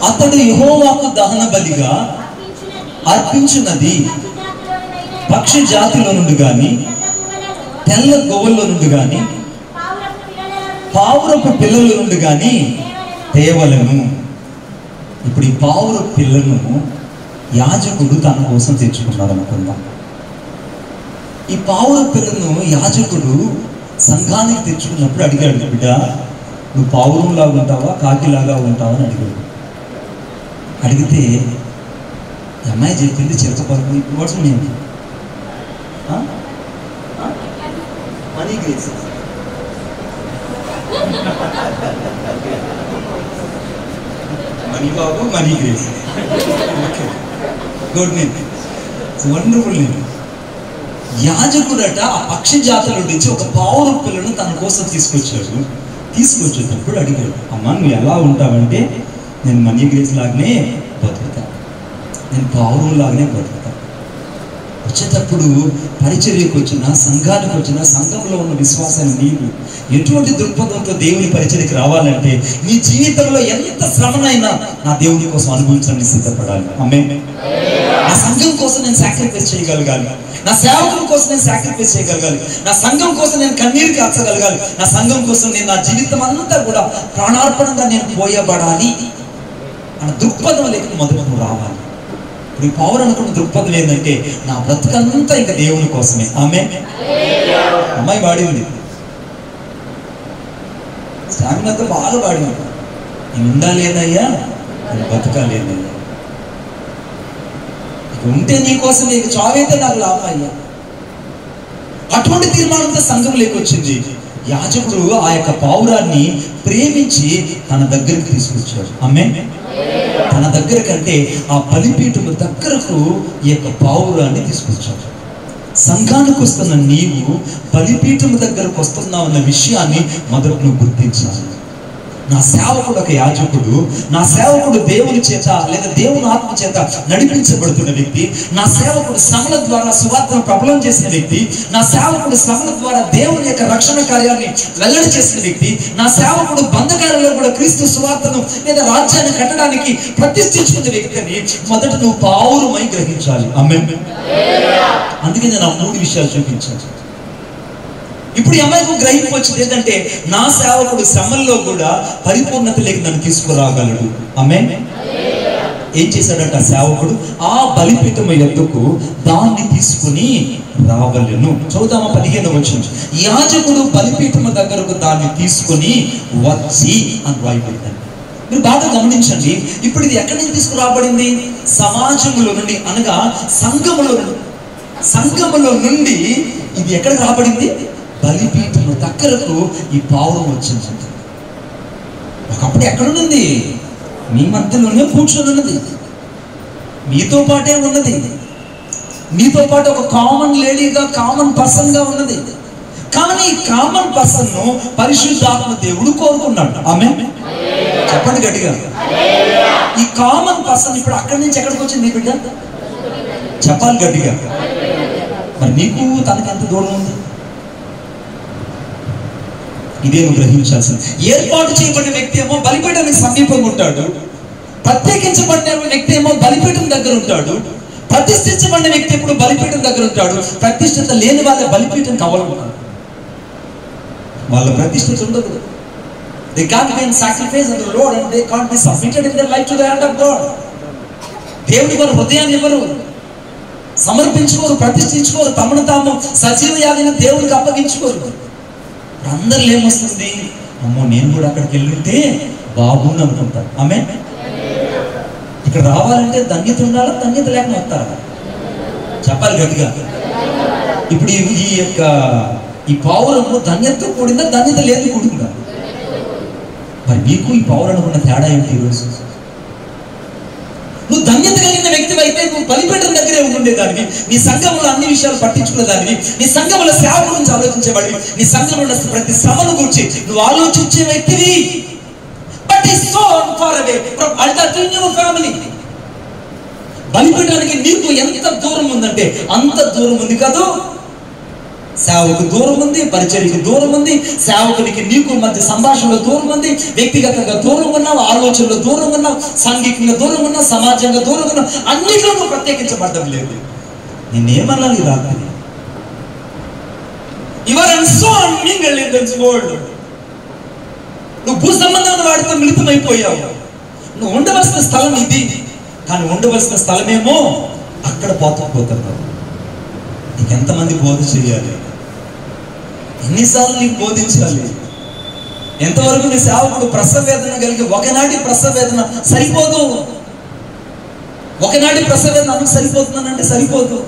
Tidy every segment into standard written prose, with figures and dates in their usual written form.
అతడు యెహోవాకు దహన బలిగా అర్పించున్నది పక్షి జాతిలో నుండి గాని తెల్ల గోవుల్లో నుండి గాని పావురపు పిల్లల నుండి గాని తేవలను. ఇప్పుడు ఈ పావురపు పిల్లను యాజకుడు తన కోసం తెచ్చుకున్నాడు అనుకుందాం. ఈ పావురపు పిల్లను యాజకుడు సంఘానికి తెచ్చుకున్నప్పుడు అడిగాడు, బిడ్డ నువ్వు పావురంలాగా ఉంటావా కాకిలాగా ఉంటావా అని అడిగాడు. అడిగితే అమ్మాయి చెప్పింది చిరకపరుపు. What's name? Mani Grace. Mani బాబు, Mani Grace. Good name, wonderful name. యాజకుడట ఆ పక్షి జాతుల నుంచి ఒక పావురం పిల్లను తన కోసం తీసుకొచ్చేటప్పుడు అడిగాడు, అమ్మ నువ్వు ఎలా ఉంటావంటే నేను మనీ గ్రేస్ లాగానే బతుకుతా, నేను పావురం లాగానే బతుకుతా. వచ్చేటప్పుడు పరిచర్యకు వచ్చిన సంఘానికి వచ్చిన సంఘంలో ఉన్న విశ్వాసాన్ని నీవు ఎటువంటి దృక్పథంతో దేవుని పరిచర్యకి రావాలంటే నీ జీవితంలో ఎంత శ్రమనైనా నా దేవుని కోసం అనుభవించడానికి సిద్ధపడాలి. ఆమేన్. నా సంఘం కోసం నేను సాక్రిఫైస్ చేయగలగాలి, నా సేవకుల కోసం నేను సాక్రిఫైస్ చేయగలగాలి, నా సంఘం కోసం నేను కన్నీరు కార్చగలగాలి, నా సంఘం కోసం నేను నా జీవితం అంతా కూడా ప్రాణార్పణంగా నేను పోయబడాలి అన్న దృక్పథం లేక మొదట నువ్వు రావాలి. ఇప్పుడు ఈ పౌరు అనుకున్న దృక్పథం ఏంటంటే నా బ్రతుకంతా ఇంకా దేవుని కోసమే. ఆమేన్. అమ్మాయి వాడింది, స్టామినాతో బాగా వాడింది. నేను ఉండాలేదయ్యా, నేను బతకాలేదయ్యా, ఉంటే నీ కోసమే, చావైతే నాకు లాభం అయ్యా. అటువంటి తీర్మానంతో సంఘంలోకి వచ్చింది. యాజకుడు ఆ యొక్క పావురాన్ని ప్రేమించి తన దగ్గరికి తీసుకొచ్చాడు. ఆమేన్. తన దగ్గర కంటే ఆ బలిపీఠము దగ్గరకు ఈ యొక్క పావురాన్ని తీసుకొచ్చాడు. సంఘానికి వస్తున్న నీవు బలిపీఠము దగ్గరకు వస్తున్నావు అన్న విషయాన్ని మొదట నువ్వు గుర్తించాలి. నా సేవకుడు ఒక యాజకుడు, నా సేవకుడు దేవుని చేత లేదా దేవుని ఆత్మ చేత నడిపించబడుతున్న వ్యక్తి, నా సేవకుడు శ్రమల ద్వారా సువార్తను ప్రబలం చేసిన వ్యక్తి, నా సేవకుడు శ్రమల ద్వారా దేవుని యొక్క రక్షణ కార్యాన్ని వెల్లడి చేసిన వ్యక్తి, నా సేవకుడు బంధకాలలో కూడా క్రీస్తు సువార్తను లేదా రాజ్యాన్ని కట్టడానికి ప్రతిష్ఠించుకున్న వ్యక్తి అని మొదట నువ్వు పావురమై గ్రహించాలి. ఆమేన్. అందుకే నేను ఆ 3 విషయాలు చూపించాను. ఇప్పుడు అమ్మాయికి గ్రహింపు వచ్చింది ఏంటంటే నా సేవకుడు శ్రమల్లో కూడా పరిపూర్ణత లేక నన్ను తీసుకురాగలడు. ఆమేన్. ఏం చేశాడంట సేవకుడు? ఆ బలిపీఠం యొద్దకు దాన్ని తీసుకుని రావలెను. చదువుదామా 15వ వచనం. యాజకుడు బలిపీఠం దగ్గరకు దాన్ని తీసుకుని వచ్చి అని రాయబడింది. మీరు బాగా గమనించండి. ఇప్పుడు ఇది ఎక్కడి నుంచి తీసుకురాబడింది? సమాజంలో నుండి, అనగా సంఘములో నుండి ఇది ఎక్కడికి రాబడింది? బలిపీఠం దగ్గరకు ఈ పావురం వచ్చింది. ఒకప్పుడు ఎక్కడున్నది? మీ మధ్యలోనే కూర్చొని ఉన్నది, మీతో పాటే ఉన్నది, మీతో పాటు ఒక కామన్ లేడీగా, కామన్ పర్సన్ గా ఉన్నది. కానీ కామన్ పర్సన్ ను పరిశుద్ధాత్మ దేవుడు కోరుకున్నాడు. ఆమేన్. చెప్పండి గట్టిగా. ఈ కామన్ పర్సన్ ఇప్పుడు అక్కడి నుంచి ఎక్కడికి వచ్చింది బిడ్డ? చెప్పాలి గట్టిగా. మరి నీకు తనకి ఎంత దూరం ఉంది? ఇదే నువ్వు గ్రహించాల్సింది. ఏర్పాటు చేయబడిన వ్యక్తి ఏమో బలిపీఠానికి సమీపంగా ఉంటాడు, ప్రత్యేకించబడిన వ్యక్తి ఏమో బలిపీఠం దగ్గర ఉంటాడు, ప్రతిష్ఠించబడిన వ్యక్తి ఎప్పుడు బలిపీఠం దగ్గర ఉంటాడు. ప్రతిష్ఠిత లేని వాళ్ళ బలిపీఠం కావాలనుకుంటారు. వాళ్ళ ప్రతిష్ఠిత ఉండదు. They can't be in sacrifice of the Lord and they can't be submitted in their life to the hand of God. దేవుని వారి హృదయాన్ని ఎవరు సమర్పించుకోరు, ప్రతిష్ఠించుకోరు, తమను తాము సజీవ యాగంగా దేవునికి అప్పగించుకోరు. అందరిలో ఏమొస్తుంది? అమ్మో నేను కూడా అక్కడికి వెళ్ళితే బాగుంది అనుకుంటారు. ఆమేన్. ఇక్కడ రావాలంటే ధన్యత ఉండాలా, ధన్యత లేకుండా వస్తారా? చెప్పాలి గట్టిగా. ఇప్పుడు ఈ పావురము ధన్యతతో కూడిందా, ధన్యత లేదు కూడిందా? మరి నీకు ఈ పావురానికి ఉన్న తేడా ఏంటి? ఈరోజు నువ్వు ధన్యత కలిగిన వ్యక్తి అయితే నువ్వు బలిపీఠం దగ్గరే ఉండేదానివి, నీ సంఘంలో అన్ని విషయాలు పట్టించుకునేదానివి, నీ సంఘంలో సేవ గురించి ఆలోచించేవాడివి, నీ సంఘంలో ఉన్న ప్రతి శ్రమను గురించి నువ్వు ఆలోచించే వ్యక్తివి. But is so far away from altar to your family. బలిపీఠానికి నీకు ఎంత దూరం ఉందంటే అంత దూరం ఉంది కాదు. సేవకు దూరం ఉంది, పరిచర్యకు దూరం ఉంది, సేవకునికి నీకు మధ్య సంభాషణలో దూరం ఉంది, వ్యక్తిగతంగా దూరం ఉన్నావు, ఆలోచనలో దూరం ఉన్నావు, సాంఘికంగా దూరం ఉన్నావు, సమాజంగా దూరం ఉన్నావు, అన్నిట్లో నువ్వు ప్రత్యేకించబడ్డం లేదు. నేనేమన్నాను ఈ రాత్రి? You are so unmingled in this world. నువ్వు భూ సంబంధమైన వాడితో మిళితమైపోయావు. నువ్వు ఉండవలసిన స్థలం ఇది, కానీ ఉండవలసిన స్థలమేమో అక్కడ పోతున్నావు. నీకు ఎంతమంది బోధ చేయాలి? ఎన్నిసార్లు నీకు బోధించాలి? ఎంతవరకు నీ సేవకుడు ప్రసవ వేదన కలిగి ఒకనాటి ప్రసవ వేదన సరిపోదు. ఒకనాటి ప్రసవ వేదన అందుకు సరిపోతున్నానంటే సరిపోదు.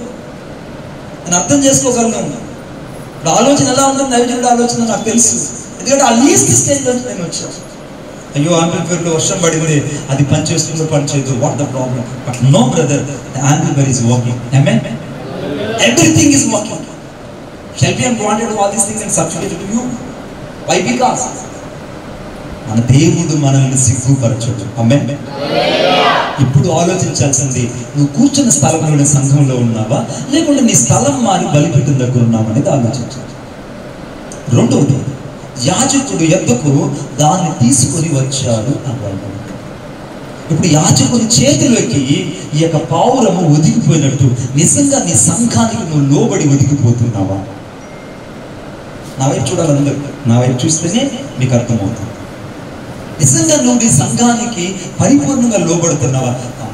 నేను అర్థం చేసుకోగలను. ఇప్పుడు ఆలోచన ఎలా ఉంటుంది, దైవజనుడి ఆలోచన నాకు తెలుసు. ఎందుకంటే ఆ లీస్ట్ స్టేజ్ నుంచి నేను వచ్చాను. అయ్యో ఆంప్లిఫైర్లో వర్షం పడి కూడా అది పనిచేస్తుందో పనిచేయదు, what the problem? But no brother, the amplifier is working. Amen. Everything is working. Shall we wanted all these things and substitute to you? Why? Because మన దేవుడు మనల్ని సిగ్గుపరచడు. ఆమేన్. ఇప్పుడు ఆలోచించాల్సింది, నువ్వు కూర్చున్న స్థలంలో సంఘంలో ఉన్నావా, లేకుంటే నీ స్థలం మారి బలిపీఠం దగ్గర ఉన్నావా అనేది ఆలోచించాలి. రెండవది, యాజకుడు యొద్దకు దాన్ని తీసుకొని వచ్చాడు అన్నాడు. ఇప్పుడు యాజకుని చేతిలోకి ఈ యొక్క పావురము ఒదిగిపోయినట్టు నిజంగా నీ సంఘానికి నువ్వు లోబడి ఒదిగిపోతున్నావా? నా వైపు చూడాలి అందరూ. నా వైపు చూస్తేనే మీకు అర్థమవుతుంది. నిజంగా నువ్వు నీ సంఘానికి పరిపూర్ణంగా లోబడుతున్నావా?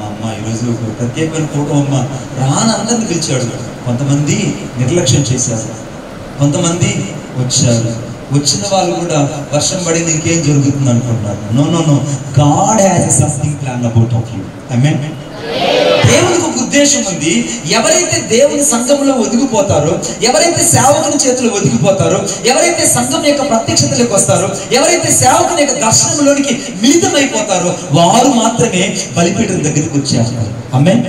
అమ్మ ఈరోజు ప్రత్యేకమైన ఫోటో అమ్మ రాని అందరిని పిలిచాడు. కొంతమంది నిర్లక్ష్యం చేశారు, కొంతమంది వచ్చారు. వచ్చిన వాళ్ళు కూడా వర్షం పడింది ఇంకేం జరుగుతుంది అనుకుంటున్నారు. No no no, God has something plan about of you. Amen. దేవునికి ఒక ఉద్దేశం ఉంది. ఎవరైతే దేవుని సంఘంలో ఒదిగిపోతారో, ఎవరైతే సేవకుని చేతిలో ఒదిగిపోతారో, ఎవరైతే సంఘం యొక్క ప్రత్యక్షతలోకి వస్తారో, ఎవరైతే సేవకుని యొక్క దర్శనంలోనికి మిళితమైపోతారో వారు మాత్రమే బలిపీఠం దగ్గరికి వచ్చేస్తారు. ఆమేన్.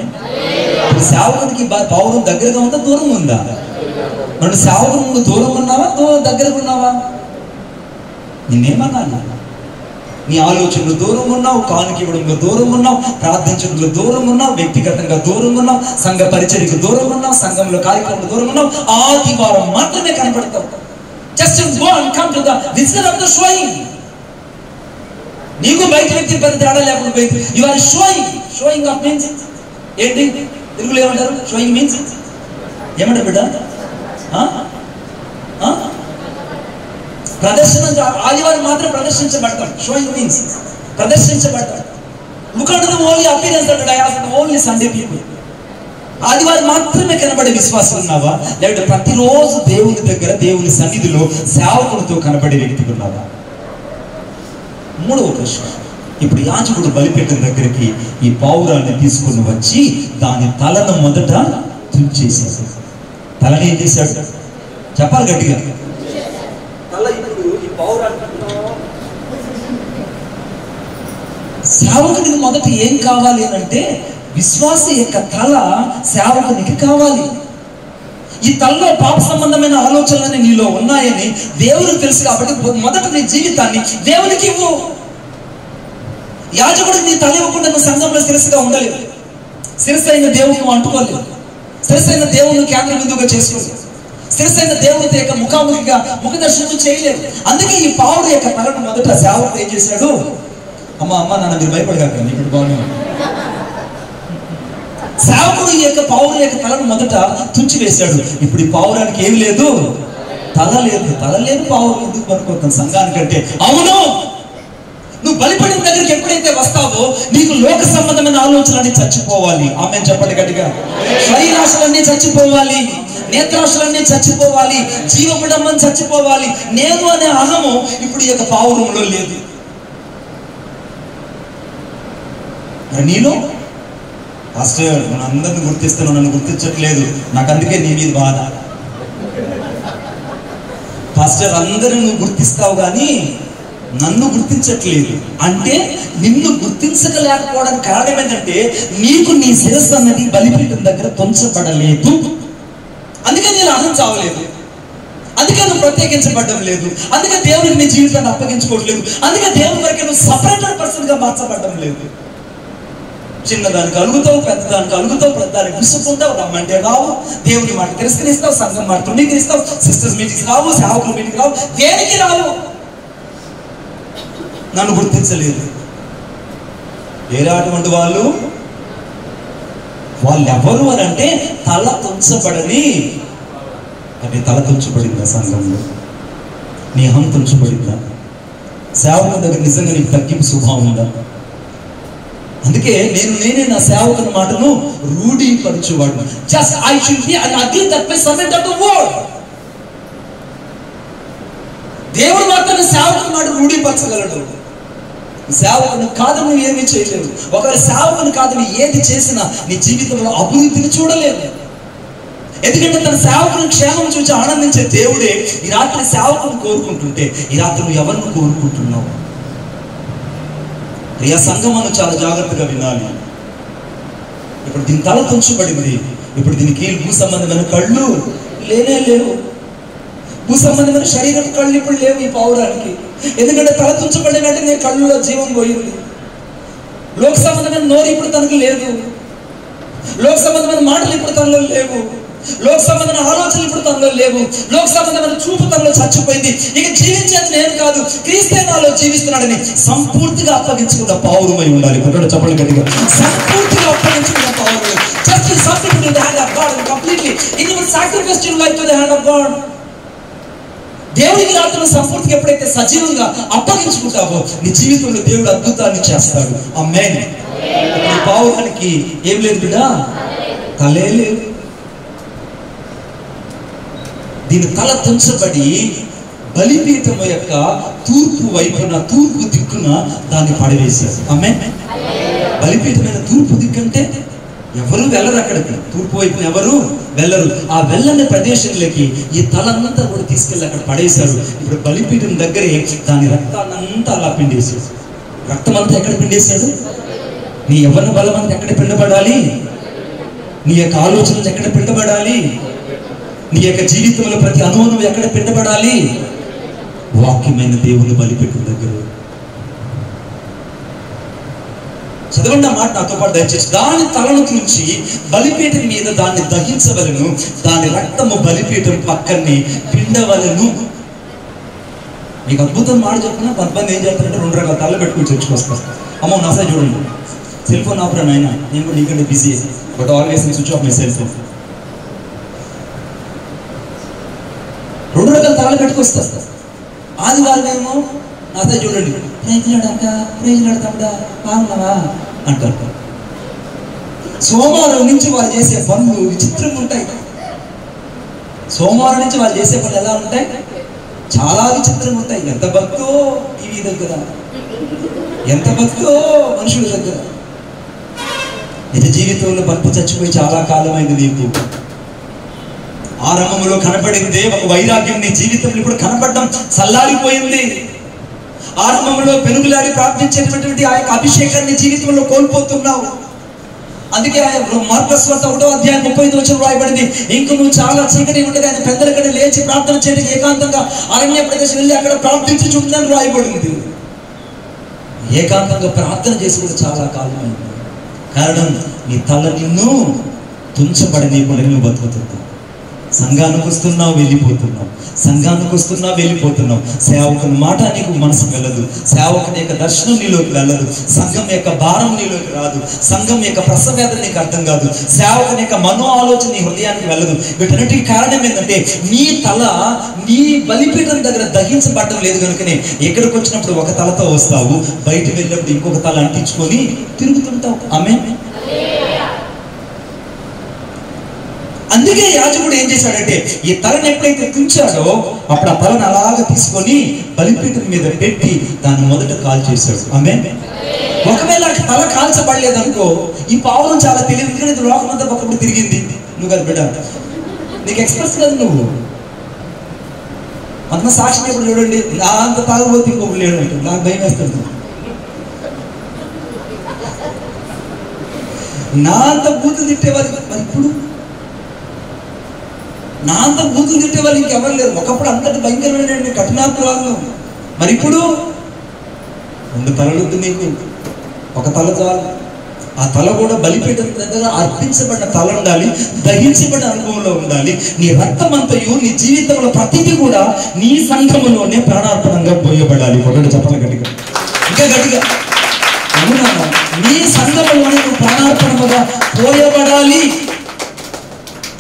ఇప్పుడు సేవకునికి పౌరం దగ్గరగా ఉందా, దూరంగా ఉందా? రెండు సేవకులు నువ్వు దూరం ఉన్నావా, దగ్గరకు ఉన్నావా? నిన్నేమన్నా? నీ ఆలోచనలు దూరం ఉన్నావు, కానుక ఇవ్వడంలో దూరం ఉన్నావు, ప్రార్థించడంలో దూరం ఉన్నావు, వ్యక్తిగతంగా దూరం ఉన్నావు, సంఘ పరిచర్యకు దూరం ఉన్నావు, సంఘంలో కార్యక్రమంలో దూరం ఉన్నావు. ఆదివారం మాత్రమే కనపడతావు. Just go and come to the visitor of the showing. నీకు బయట వ్యక్తి పెద్ద తేడా లేకుండా పోయింది. You are showing off means ఏంటి? తెలుగులో ఏమంటారు? షోయింగ్ మీన్స్ ఏమంటారు బిడ్డ? ప్రదర్శన. ఆదివారం మాత్రం ప్రదర్శించబడతాం. షోయింగ్ మీన్స్ ప్రదర్శించబడతాం. Look at the only appearance that I have only Sunday people. ఆదివారం మాత్రమే కనబడే విశ్వాసం ఉన్నావా, లేకపోతే ప్రతిరోజు దేవుని దగ్గర దేవుని సన్నిధిలో సేవకులతో కనబడే వ్యక్తి ఉన్నావా? మూడవ ప్రశ్న. ఇప్పుడు యాజకుడు బలిపీఠం దగ్గరికి ఈ పావురాన్ని తీసుకుని వచ్చి దాని తలను మొదట తుంచేశాడు. తలని ఏం చేశాడు? చెప్పాలి గట్టిగా. తల ఇప్పుడు ఈ పావురాన్ని సేవకునికి మొదట ఏం కావాలి అంటే, విశ్వాస యొక్క తల సేవకునికి కావాలి. ఈ తలలో పాప సంబంధమైన ఆలోచనలు నీలో ఉన్నాయని దేవునికి తెలుసు. కాబట్టి మొదట నీ జీవితాన్ని దేవునికి ఇవ్వు. యాజకుడికి నీ తల ఇవ్వకుండా నువ్వు సంఘంలో శిరస్సుగా ఉండలేవు. శిరస్సు అయిన దేవుని నువ్వు అంటుకోలేవు. శిరస్సు అయిన దేవుని కేంద్ర బిందువుగా చేసుకోలేదు. శిరస్సు అయిన దేవునితో యొక్క ముఖాముఖిగా ముఖ దర్శనం చేయలేదు. అందుకే ఈ పావుడు యొక్క తలను మొదట సేవకుడు ఏం చేశాడు? అమ్మ నాన్న మీరు భయపడగాకండి, ఇప్పుడు బాగున్నాను. సేవకుడు ఈ యొక్క పావురు యొక్క తలను మొదట తుంచి వేశాడు. ఇప్పుడు ఈ పావురానికి ఏమి లేదు? తల లేదు. తల లేదు పావురు ఎందుకు పనుకోతాం సంఘానికంటే? అవును, నువ్వు బలిపీఠం దగ్గరికి ఎప్పుడైతే వస్తావో నీకు లోక సంబంధమైన ఆలోచనలన్నీ చచ్చిపోవాలి. ఆమేన్ చెప్పండి గట్టిగా. శరీరాశలన్నీ చచ్చిపోవాలి, నేత్రాశలన్నీ చచ్చిపోవాలి, జీవముడమ్మని చచ్చిపోవాలి. నేను అనే అహము ఇప్పుడు ఈ యొక్క పావురంలో లేదు. నీలో పాస్టర్ నేను అందరిని గుర్తిస్తాను, నన్ను గుర్తించట్లేదు, నాకు అందుకే నీ మీద బాధ. పాస్టర్ అందరిని నువ్వు గుర్తిస్తావు కానీ నన్ను గుర్తించట్లేదు అంటే, నిన్ను గుర్తించలేకపోవడానికి కారణం ఏంటంటే నీకు నీ శిరస్సు అన్నది బలిపీఠం దగ్గర తుంచబడలేదు. అందుకే నేను అహం చావలేదు, అందుకే నువ్వు ప్రత్యేకించబడడం లేదు, అందుకే దేవుడికి నీ జీవితాన్ని అప్పగించుకోవట్లేదు, అందుకే దేవుడి వరకు నువ్వు సపరేటెడ్ పర్సన్ గా మార్చబడడం లేదు. చిన్నదానికి అలుగుతావు, పెద్దదానికి అలుగుతావు, పెద్దదానికి విసుకుంటావు, రమ్మంటే రావు, దేవుని మాట తిరస్కరిస్తావు, సంఘం మాట తృణీకరిస్తావు, సిస్టర్స్ మీటింగ్స్ రావు, సేవకుల మీటింగ్ రావు, దేనికి రావు? నన్ను గుర్తించలేదు. ఏరా అటువంటి వాళ్ళు ఎవరు అని అంటే తల తుంచబడని. అది తల తుంచబడిందా సంఘంలో? నీ అహం తుంచబడిందా? సేవకుల దగ్గర నిజంగా నీకు తగ్గింపు స్వభావం ఉందా? అందుకే నేనే నా సేవకుల మాటను రూఢీపరచువాడు. Just I should be an ugly that may submit to the word. దేవుడు మాత్రం సేవకుల మాట రూఢీపరచగలడు. సేవకుని కాదు నువ్వు ఏమీ చేయలేవు. ఒకవేళ సేవకుని కాదు నువ్వు ఏది చేసినా నీ జీవితంలో అభివృద్ధిని చూడలేవు. ఎందుకంటే తన సేవకుని క్షేమం చూసి ఆనందించే దేవుడే ఈ రాత్రి సేవకుని కోరుకుంటుంటే ఈ రాత్రి నువ్వు ఎవరిని కోరుకుంటున్నావు? ప్రియ సంఘమును చాలా జాగ్రత్తగా వినాలి. ఇప్పుడు దీని తల తుంచబడింది. ఇప్పుడు దీనికి భూ సంబంధమైన కళ్ళు లేవు. భూ సంబంధమైన శరీరం కళ్ళు ఇప్పుడు లేవు ఈ పౌరానికి. ఎందుకంటే తల తుంచబడిన వెంటనే కళ్ళులో జీవం పోయింది. లోక సంబంధమైన నోరు ఇప్పుడు తనకు లేదు. లోక సంబంధమైన మాటలు ఇప్పుడు తనలో లేవు. లోక సంబంధమైన ఆలోచనలు ఇప్పుడు తనలో లేవు. లోక సంబంధమైన చూపు తనలో చచ్చిపోయింది. ఇక జీవించేది నేను కాదు, క్రీస్తే నాలో జీవిస్తున్నాడని సంపూర్తిగా అప్పగించుకున్న పౌరుమై ఉండాలి. చెప్పండి గట్టిగా, సంపూర్తిగా అప్పగించుకున్న పౌరులు. Just you submit to the hand of God and completely in your sacrifice your life to the hand of God. దేవుడికి రాత్రులు సంపూర్తిగా ఎప్పుడైతే సజీవంగా అప్పగించుకుంటావో నీ జీవితంలో దేవుడు అద్భుతాన్ని చేస్తాడు. ఆమేన్. ఈ పౌరానికి ఏం లేదు బిడ్డా, తలే లేదు. దీని తల తుంచబడి బలిపీఠం యొక్క తూర్పు వైపున, తూర్పు దిక్కున దాన్ని పడవేశారు. ఆమేన్. బలిపీఠమైన తూర్పు దిక్కంటే ఎవరు వెళ్ళరు అక్కడికి. తూర్పు వైపున ఎవరు వెళ్ళరు. ఆ వెళ్ళని ప్రదేశంలోకి ఈ తలంతా కూడా తీసుకెళ్ళి అక్కడ పడేశారు. ఇప్పుడు బలిపీఠం దగ్గరే దాని రక్తాన్నంతా అలా పిండేశాడు. రక్తం అంతా ఎక్కడ పిండేశాడు? నీ యవ్వన బలం అంతా ఎక్కడ పిండబడాలి? నీ యొక్క ఆలోచనలు ఎక్కడ పిండబడాలి? నీ యొక్క జీవితంలో ప్రతి అనుభవం ఎక్కడ పిండబడాలి? వాక్యమైన దేవుని బలిపీఠం దగ్గర. చదవండి ఆ మాట నాతో పాటు దయచేసి. దాని తలను తుంచి బలిపీఠం మీద దాన్ని దహించవలను, దాని రక్తము బలిపీఠం పక్కనే పిండవలను. మీకు అద్భుతం మాట చెప్పిన కొంతమంది ఏం చేస్తారంటే 2 రకాల తలలు పెట్టుకుని చర్చకొస్తారు. అమ్మ నా సైడ్ చూడండి, సెల్ ఫోన్ ఆపరా నాయన, నేను కూడా నీకంటే busy, but always switch off my cell phone. 2 రకాల తలలు పెట్టుకొస్తారు. ఆదివారం ఏమో నా సైడ్ చూడండి, ప్రైజ్లాడతాడా బాగున్నావా అంటారు. సోమవారం నుంచి వాళ్ళు చేసే పనులు విచిత్రంగా ఉంటాయి. సోమవారం నుంచి వాళ్ళు చేసే పనులు ఎలా ఉంటాయి? చాలా విచిత్రంగా ఉంటాయి. ఎంత భక్తో టీవీ దగ్గర, ఎంత భక్తో మనుషుల దగ్గర. నిజ జీవితంలో భక్తి చచ్చిపోయి చాలా కాలమైంది నీకు. ఆరంభంలో కనపడిందే ఒక వైరాగ్యం నీ జీవితంలో ఇప్పుడు కనపడడం చల్లారిపోయింది. ఆరంభంలో పెనుగులాడి ప్రార్థించేటటువంటి ఆ యొక్క అభిషేకాన్ని జీవితంలో కోల్పోతున్నావు. అందుకే ఆయన మార్కస్ వార్త 1వ అధ్యాయం 35వ వచనం రాయబడింది, ఇంక నువ్వు చాలా చీకటి ఉండగా ఆయన పెద్దలకడ లేచి ప్రార్థన చేయడం ఏకాంతంగా అరణ్య ప్రదేశం వెళ్ళి అక్కడ ప్రార్థించుచుందని రాయబడింది. ఏకాంతంగా ప్రార్థన చేసి కూడా చాలా కాలమైంది. కారణం నీ తల నిన్ను తుంచబడనీయకుండా నువ్వు బతుకుతున్నావు. సంఘానికి వస్తున్నావు, వెళ్ళిపోతున్నావు. సంఘానికి వస్తున్నావు, వెళ్ళిపోతున్నావు. సేవకుని మాట నీకు మనసు వెళ్ళదు. సేవకుని యొక్క దర్శనం నీలోకి వెళ్ళదు. సంఘం యొక్క భారం నీలోకి రాదు. సంఘం యొక్క ప్రసవేదన నీకు అర్థం కాదు. సేవకుని యొక్క మనో ఆలోచన నీ హృదయానికి వెళ్ళదు. వీటన్నిటికీ కారణం ఏంటంటే నీ తల నీ బలిపీఠం దగ్గర దహించబడడం లేదు కనుకనే ఎక్కడికి వచ్చినప్పుడు ఒక తలతో వస్తావు, బయటకు వెళ్ళినప్పుడు ఇంకొక తల అంటించుకొని తిరుగుతుంటావు. ఆమేన్. అందుకే యాజకుడు ఏం చేశాడంటే ఈ తలను ఎప్పుడైతే తుంచాడో అప్పుడు ఆ తలను అలాగా తీసుకొని బలిపీఠం మీద పెట్టి దాన్ని మొదట కాల్ చేశాడు. ఆమేన్. ఒకవేళ తల కాల్చబడలేదనుకో ఈ పావురం చాలా తెలియదు. ఎందుకంటే లోకం అంతా ఒకప్పుడు తిరిగింది. నువ్వు కదా బిడ్డ, నీకు ఎక్స్ప్రెస్ కదా. నువ్వు అంత సాక్షి ఎప్పుడు చూడండి, నా అంత తాగబోతే ఇంకొకరు లేడు అంటే నాకు భయం వేస్తుంది. నా అంత బూతులు తిట్టేవారు మరి ఇప్పుడు, నా అంత బూతులు తిట్టే వాళ్ళు ఇంకెవరు లేరు. ఒకప్పుడు అంతటి భయంకరమైన కఠినాత్మరాలు. మరి ఇప్పుడు 2 తలలొద్దు నీకు, ఒక తల చాలు. ఆ తల కూడా బలిపీఠం దగ్గర అర్పించబడిన తల ఉండాలి, దహించబడిన అనుభవంలో ఉండాలి. నీ రక్తం అంతయు, నీ జీవితంలో ప్రతిదీ కూడా నీ సంఘములోనే ప్రాణార్పణంగా పోయబడాలి. ఒకటి చెప్పాలి గట్టిగా, ఇంకా గట్టిగా. అవునా? నీ సంఘములోనే నువ్వు ప్రాణార్పణముగా పోయబడాలి.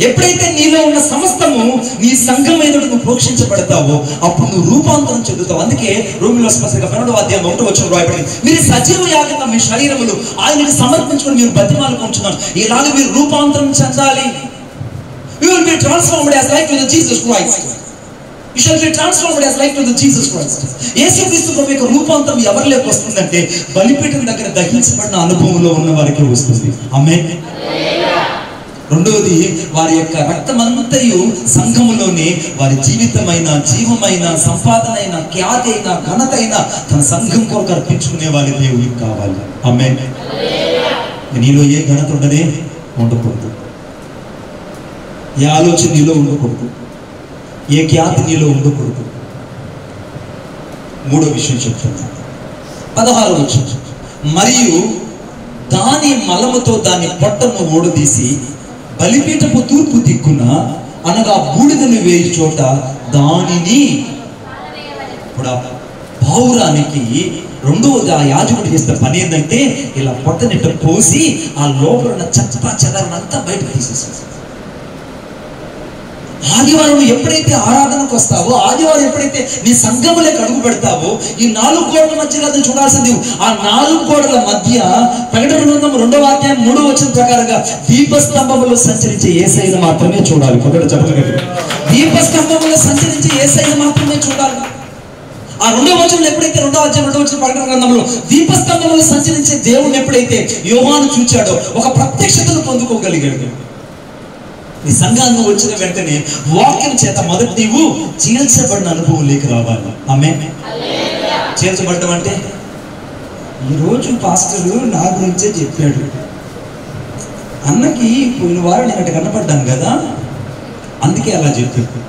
ఎప్పుడైతే నీలో ఉన్న సమస్తము నీ సంఘం మీద నువ్వు ప్రోక్షించబడతావో అప్పుడు నువ్వు రూపాంతరం చెందుతావు. అందుకే రోమిలో పత్రిక 12వ అధ్యాయం 1వ వచనం రాయబడింది, మీరు సజీవ యాగంగా మీ శరీరములు ఆయనకి సమర్పించుకొని మీరు బతిమాలుకుంటున్నారు. ఇలాగ మీరు రూపాంతరం చెందాలి. You will be transformed as like to the Jesus Christ. You shall be transformed as like to the Jesus Christ. యేసుక్రీస్తు ప్రభు యొక్క రూపాంతరం ఎవరిలోకి వస్తుందంటే బలిపీఠం దగ్గర దహించబడిన అనుభవంలో ఉన్న వారికి వస్తుంది. ఆమేన్. రెండవది, వారి యొక్క రక్తమంతయు సంఘములోనే వారి జీవితమైన, జీవమైన, సంపాదన అయిన, ఖ్యాతి అయిన, ఘనత అయిన తన సంఘం కొరకు అర్పించుకునే వారి దేవుడికి కావాలి. ఆమేన్. నీలో ఏ ఘనత ఉండకూడదు, ఏ ఆలోచన నీలో ఉండకూడదు, ఏ ఖ్యాతి నీలో ఉండకూడదు. మూడో విషయం చెప్తున్నా, 16వ వచనం, మరియు దాని మలముతో దాని పొట్టను ఓడదీసి బలిపీఠపు తూర్పు దిక్కున అనగా బూడిదను వేయి చోట దానిని, ఇప్పుడు ఆ పావురానికి రెండవది ఆ యాజకుడు చేసిన పని ఏంటంటే ఇలా పొట్టనిట్ట పోసి ఆ లోపల ఉన్న చెత్త చెదరనంతా బయటకు తీసేసాడు. ఆదివారం ఎప్పుడైతే ఆరాధనకు వస్తావో, ఆదివారం ఎప్పుడైతే నీ సంఘములకు అడుగు పెడతావో, ఈ 4 గోడల మధ్యలో అది చూడాల్సింది. ఆ 4 గోడల మధ్య ప్రకటన గ్రంథం 2వ అధ్యాయం 3వ వచనం ప్రకారంగా దీపస్తంభములో సంచరించే యేసయ్యను మాత్రమే చూడాలి. ఒకటి చెప్పగలిగి, దీపస్తంభములో సంచరించే యేసయ్యను మాత్రమే చూడాలి. ఆ 2వ వచనంలో ఎప్పుడైతే 2వ అధ్యాయం 2వ వచనం ప్రకటన గ్రంథంలో దీపస్తంభములో సంచరించే దేవుడిని ఎప్పుడైతే యోహాను చూచాడో ఒక ప్రత్యక్షతను పొందుకోగలిగాడు. నీ సంఘాన్ని వచ్చిన వెంటనే వాక్యం చేత మొదటి నీవు చీల్చబడిన అనుభవంలోకి రావాలి. ఆమేన్. చీల్చబడ్డం అంటే, ఈరోజు పాస్టరు నా గురించే చెప్పాడు, అన్నకి పోయిన వారం నేను అటు కనపడ్డాను కదా, అందుకే అలా చెప్పాడు.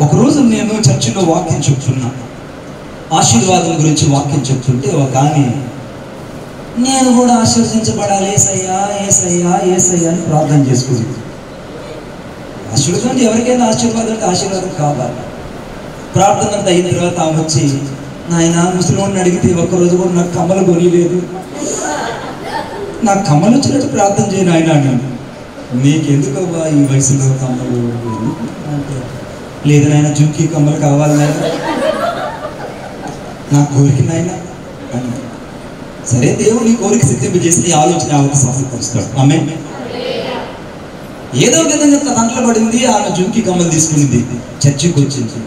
ఒకరోజు నేను చర్చిలో వాక్యం చెప్తున్నా, ఆశీర్వాదం గురించి వాక్యం చెప్తుంటే ఒక ఆమె, నేను కూడా ఆశీర్వదించబడాలి ఏసయ్యా ఏసయ్యా ఏసయ్యా అని ప్రార్థన చేసుకుంది. ఆశీర్వాదం ఎవరికైనా ఆశీర్వాదం అంటే ఆశీర్వాదం కావాలి. ప్రార్థన అంతా అయిన తర్వాత ఆమె వచ్చి, నాయన ముసలివాడిని అడిగితే ఒక్కరోజు కూడా నాకు కమ్మలు కొనిలేదు, నాకు కమ్మలు వచ్చినట్టు ప్రార్థన చేయను ఆయన అన్నాను. నీకెందుకవ్వా ఈ వయసులో కమ్మలు అంటే, లేదు నాయన జుంకి కమ్మలు కావాలి నాయన, నాకు కోరిక నాయన అని. సరే, దేవుడు నీ కోరిక సిద్ధింపజేసి నీ ఆలోచన ఆమెకు సఫలపరుస్తాడు. ఆమేన్. ఏదో విధంగా దాంట్లో పడింది, ఆమె జుంకి కమ్మలు తీసుకునింది, చర్చికి వచ్చింది.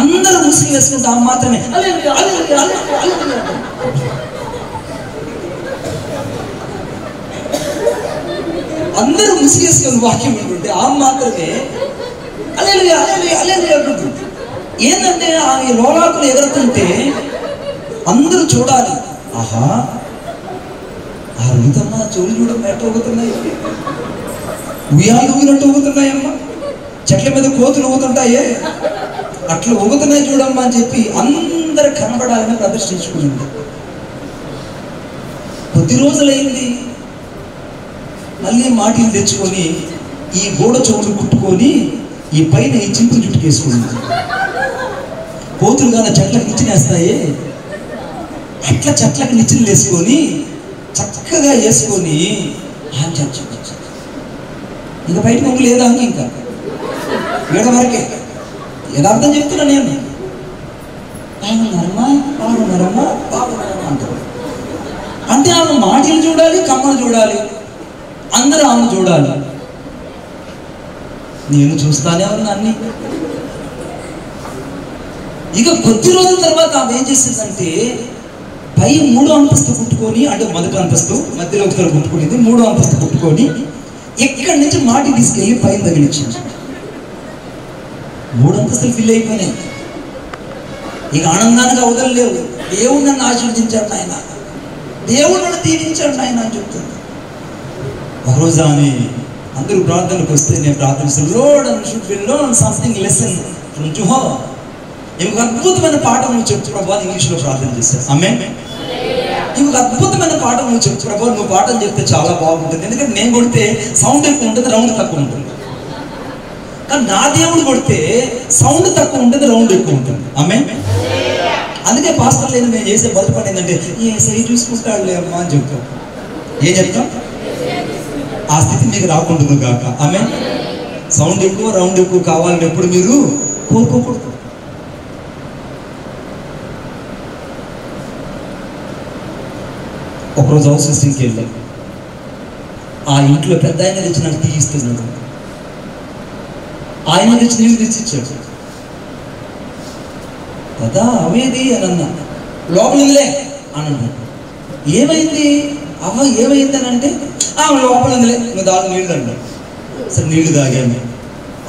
అందరూ ముసుగు వేసుకుంటే ఆమె మాత్రమే అందరూ ముసుగు వేసుకుని వాక్యం వింటుంటే ఆమె మాత్రమే అలెలుయా అలెలుయా అలెలుయా అంటుంది. ఏంటంటే ఆమె లోలాకులు ఎగురుతుంటే అందరూ చూడాలి. ఆహా, ఆ రుతమ్మ చెవులు చూడడం ఎట్లా ఊగుతున్నాయి, ఉయ్యాలు ఊగినట్టు ఊగుతున్నాయమ్మా, చెట్ల మీద కోతులు ఊగుతుంటాయే అట్లా ఊగుతున్నాయి చూడమ్మా అని చెప్పి అందరు కనబడాలని ప్రదర్శించుకుంది. కొద్ది రోజులైంది, మళ్ళీ మాటిలు తెచ్చుకొని ఈ గోడ చెవులు కుట్టుకొని ఈ పైన ఈ చింపు జుట్టుకేసుకుంది. కోతులు కానీ చెట్లకు నిచ్చినేస్తాయే అట్లా చెట్లకు నిచ్చెలు వేసుకొని చక్కగా వేసుకొని ఆ చర్చ ఇంకా బయట మొగ్గు లేదా అని ఇంకా ఏడ వరకే యథార్థం చెప్తున్నా నేను. బాగున్నారమ్మా బాగున్నారమ్మా బాగున్నారమ్మా అంటారు. అంటే ఆమె మాటలు చూడాలి, కమ్మలు చూడాలి, అందరూ ఆమె చూడాలి. నేను చూస్తానే ఉన్నా అన్ని. ఇక కొద్ది రోజుల తర్వాత ఆమె ఏం చేసిందంటే పై 3వ అంతస్తు కుట్టుకొని, అంటే మొదటి అంతస్తు మధ్యలో ఒకసారి కుట్టుకునేది, 3వ అంతస్తు కుట్టుకొని ఎక్కడి నుంచి మాటి తీసుకెళ్ళి పైన తగిలించింది. 3 అంతస్తులు ఫిల్ అయిపోయినాయి. ఇక ఆనందానికి అవతలు లేవు. దేవుడు నన్ను ఆశీర్వదించాడు ఆయన, దేవుడు నన్ను దీవించాడు ఆయన అని చెప్తుంది. ఒకరోజు ఆమె అందరూ ప్రార్థనకు వస్తే నేను ప్రార్థిస్తాను, Lord, I should be learn something lesson from Jehovah. ఒక అద్భుతమైన పాఠం చెప్తూ ప్రభు ఇంగ్లీష్లో ప్రార్థన చేశారు. ఆమేన్. ఇంకొక అద్భుతమైన పాఠం నువ్వు చెప్పు ప్రభు, నువ్వు పాఠం చెప్తే చాలా బాగుంటుంది. ఎందుకంటే నేను కొడితే సౌండ్ ఎక్కువ ఉంటుంది, రౌండ్ తక్కువ ఉంటుంది. కానీ నా దేవుడు కొడితే సౌండ్ తక్కువ ఉంటుంది, రౌండ్ ఎక్కువ ఉంటుంది. ఆమేన్. అందుకే పాస్టర్ లేదు నేను చేసే బతుకు పని ఏంటంటే ఏసై చూసుకుంటాడులే అమ్మా అని చెప్తాం. ఏం చెప్తాం? ఆ స్థితి మీకు రాకుండా కాక. ఆమేన్. సౌండ్ ఎక్కువ రౌండ్ ఎక్కువ కావాలని ఎప్పుడు మీరు కోరుకోకూడదు. ఒకరోజు హౌస్ విజిటింగ్కి వెళ్ళి ఆ ఇంట్లో పెద్ద ఆయన తెచ్చి నాకు టీ ఇస్తున్నాడు. ఆయన తెచ్చి నీళ్ళు తెచ్చిచ్చాడు. కదా అవేది అని అన్నా. లోపలిలే అని అన్నాడు. ఏమైంది అవ్వ, ఏమైంది అని అంటే లోపల ఉందిలే నువ్వు దాని నీళ్ళు అన్నాడు. సరే నీళ్లు తాగాను.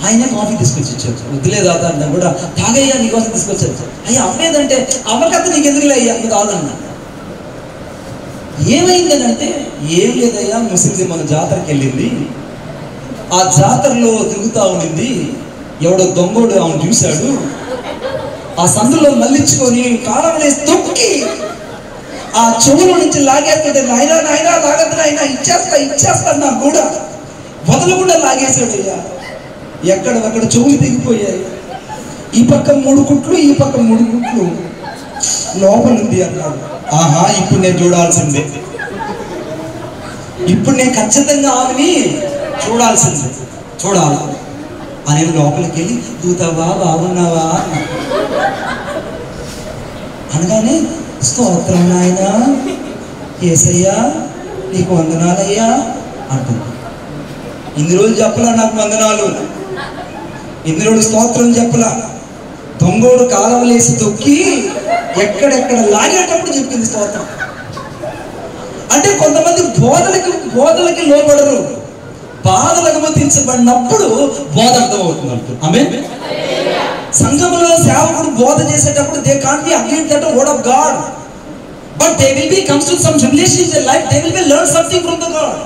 ఆయనే కాఫీ తీసుకొచ్చి ఇచ్చారు. వద్దులే దాదా అన్నా కూడా తాగయ్యా నీకోసం తీసుకొచ్చారు. అయ్యా అవ్వేదంటే అవ్వకత్త నీకు ఎందుకులే అయ్యా నువ్వు తాగన్నా. ఏమైందని అంటే ఏం లేదయ్యా, ముస్లింది మన జాతరకి వెళ్ళింది. ఆ జాతరలో తిరుగుతా ఉండింది. ఎవడో దొంగోడు ఆమెను చూశాడు. ఆ సందులో మళ్ళించుకొని కాలం వేసి తొక్కి ఆ చెవులో నుంచి లాగేస్తుంటే నాయనా నాయనా లాగద్దు నాయనా ఇచ్చేస్తా నా కూడా వదలకుండా లాగేశాడు. అయ్యా ఎక్కడ చెవులు తెగిపోయాయి. ఈ పక్క 3 కుట్లు, ఈ పక్క 3 కుట్లు లోపల ఉంది అన్నాడు. ఆహా ఇప్పుడు నేను చూడాల్సిందే, ఇప్పుడు నేను ఖచ్చితంగా ఆమెని చూడాలి అని లోపలికి వెళ్ళి దూతావా బాగున్నావా అనగానే స్తోత్రం నాయనా యేసయ్యా నీకు వందనాలయ్యా అంటుంది. ఇన్ని రోజులు చెప్పలా నాకు వందనాలు, ఇన్ని రోజులు స్తోత్రం చెప్పలా. దొంగోడు కాలవలేసి తొక్కి ఎక్కడెక్కడ లాగేటప్పుడు చెప్పింది స్తోత్రం. అంటే కొంతమంది బోధలకి లోబడరు, బాధలు అనుమతించబడినప్పుడు బోధ అర్థమవుతుంది. ఆమేన్. సంఘములో సేవకుడు బోధ చేసేటప్పుడు they can't be against that word of God, but they will be comes to some tribulations in life, they will be learn something from the God.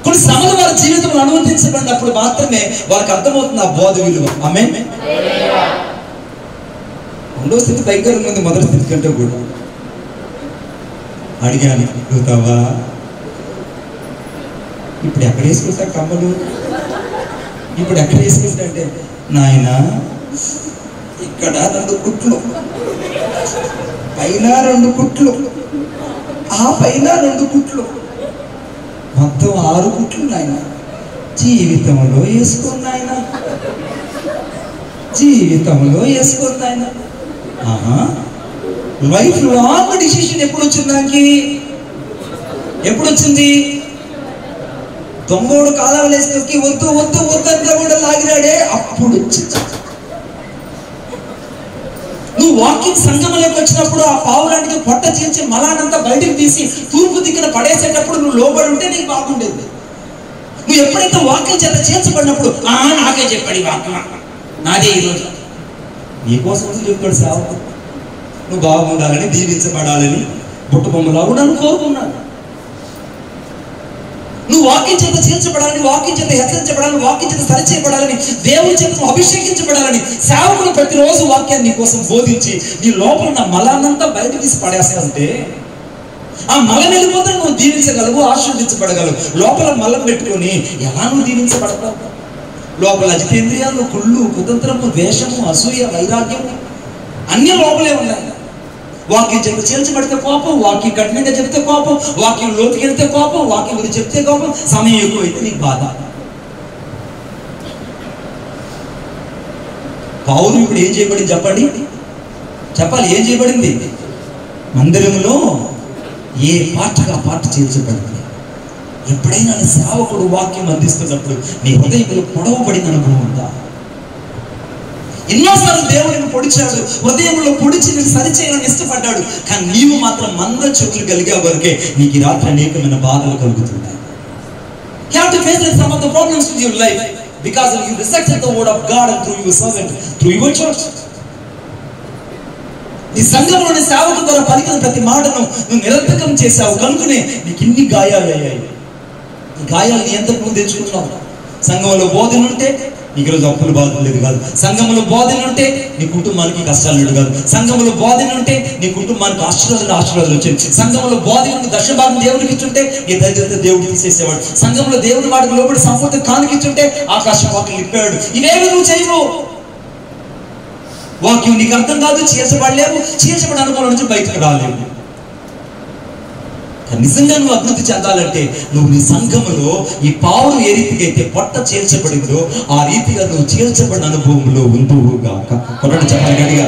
కొన్ని శ్రమలు వారి జీవితంలో అనుమతించబడినప్పుడు మాత్రమే వారికి అర్థమవుతుంది ఆ బోధ విలువ. ఆమేన్. రెండో స్థితి భయంకరంగా ఉంది మొదటి స్థితి కంటే కూడా. అడిగాను చూతావా ఇప్పుడు ఎక్కడ వేసుకుంటా కమ్మలు, ఇప్పుడు ఎక్కడ వేసుకుంటా అంటే నాయన ఇక్కడ 2 కుట్లు, పైన 2 కుట్లు, ఆ పైన 2 కుట్లు, మొత్తం 6 కుట్లు నాయన. జీవితంలో వేసుకున్నాయన, జీవితంలో వేసుకున్నాయన. ఆహా లైఫ్ లాంగ్ డిసిషన్ ఎప్పుడు వచ్చింది నాకు? ఎప్పుడు వచ్చింది? దొంగోడు కాలవలేసి వద్దు అంతా కూడా లాగినాడే అప్పుడు వచ్చింది. నువ్వు వాకింగ్ సంఘంలోకి వచ్చినప్పుడు ఆ పావులాంటికి పొట్ట చీల్చి మలానంతా బయటకు తీసి తూర్పు దిక్కున పడేసేటప్పుడు నువ్వు లోబడి ఉంటే నీకు బాగుండేది. నువ్వు ఎప్పుడైతే వాకింగ్ చేత చేర్చబడినప్పుడు నాకే చెప్పాడు వాక్యం నాదే ఈరోజు నీకోసం చెప్తాడు సేవకు. నువ్వు బాగుండాలని, దీవించబడాలని, బుట్ట బొమ్మలాగా నన్ను కోరుకున్నాను. నువ్వు వాక్యం చేత చేర్చబడాలని, వాక్యం చేత హెచ్చరించబడాలని, వాక్యం చేత సరిచేయబడాలని, దేవుని చేత అభిషేకించబడాలని సేవకులు ప్రతిరోజు వాక్యాన్ని నీ కోసం బోధించి నీ లోపల ఉన్న మలాన్నంతా బయట తీసి పడేస్తుంటే ఆ మలం వెళ్ళిపోతే నువ్వు దీవించగలవు, ఆశీర్వదించబడగలవు. లోపల మలం పెట్టుకొని ఎలా నువ్వు దీవించబడతావు? లోపల అజితేంద్రియాలు, కుళ్ళు, కుతంత్రము, ద్వేషము, అసూయ, వైరాగ్యము అన్ని లోపలే ఉన్నాయి. వాక్యం చేత చేర్చబడితే కోపం, వాక్యం కఠినంగా చెప్తే కోపం, వాక్యం లోతుకెళ్తే కోపం, వాక్యం గురించి చెప్తే కోపం, సమయం ఎక్కువైతే నీకు బాధ. పౌలు ఇప్పుడు ఏం చేయబడింది చెప్పాలి. ఏం చేయబడింది? మందిరంలో ఏ పాటగా పాట చేర్చబడింది. ఎప్పుడైనా సేవకుడు వాక్యం అందిస్తున్నప్పుడు నీ హృదయంలో పొడవబడిన అనుభవం ఉందా? ఎన్నోసార్లు దేవుడిని పొడిచాడు, హృదయంలో పొడిచి నేను సరిచేయాలని ఇష్టపడ్డాడు. కానీ నీవు మాత్రం మంద చెవులు కలిగే వరకే నీకు ఈ రాత్రి అనేకమైన బాధలు కలుగుతున్నాయి. You have to face some of the problems in your life because you rejected the word of God and through your servant, through your church. నీ సంఘంలోని సేవకు ద్వారా పలికిన ప్రతి మాటను నువ్వు నిరర్థకం చేశావు కనుకనే నీకు ఇన్ని గాయాలు అయ్యాయి. ఈ గాయాలు నీ ఎంతకు నువ్వు తెచ్చుకున్నావు? సంఘంలో బోధనుంటే నీకు ఈరోజు అప్పులు బాధ లేదు కాదు. సంఘంలో బోధన ఉంటే నీ కుటుంబానికి కష్టాలు లేదు కాదు. సంఘంలో బోధన ఉంటే నీ కుటుంబానికి ఆశీర్వాదాలు వచ్చేది. సంఘంలో బోధన ఉంటే దశభాగం దేవుడికి ఇచ్చుంటే నీ దరిద్రత దేవుడు తీసేసేవాడు. సంఘంలో దేవుడి వాడికి లోబడి సంపూర్ణ కానుక ఇచ్చుంటే ఆకాశం వాక్యం ఇప్పాడు. ఇవేమి నువ్వు చేయవు. వాక్యం నీకు అర్థం కాదు, చీల్చబడలేవు, చీల్చబడి అనుభవం నుంచి బయటకు రాలేవు. నిజంగా నువ్వు అభివృద్ధి చెందాలంటే నువ్వు నీ సంఘములో ఈ పావులు ఏ రీతిగా అయితే పొట్ట చీల్చబడిందో ఆ రీతిగా నువ్వు చీల్చబడిన అనుభవంలో ఉందువుగా. కొట్టండి చెప్పండి గట్టిగా,